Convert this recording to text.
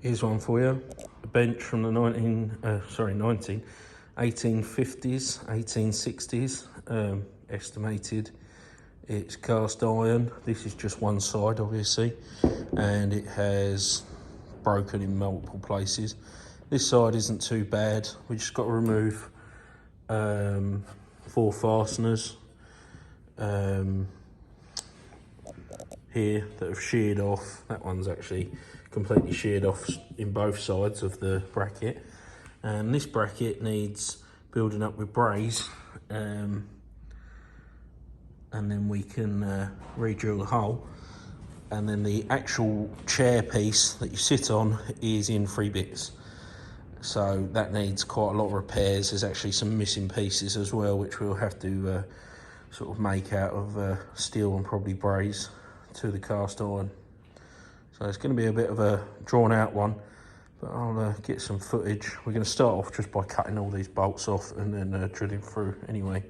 Here's one for you. A bench from the 1850s, 1860s. Estimated it's cast iron. This is just one side, obviously, and it has broken in multiple places. This side isn't too bad. We just got to remove 4 fasteners here that have sheared off. That one's actually completely sheared off in both sides of the bracket, and this bracket needs building up with braze, and then we can re-drill the hole. And then the actual chair piece that you sit on is in 3 bits, so that needs quite a lot of repairs. There's actually some missing pieces as well, which we'll have to sort of make out of steel and probably braze to the cast iron. So it's going to be a bit of a drawn out one, but I'll get some footage. We're going to start off just by cutting all these bolts off and then drilling through anyway.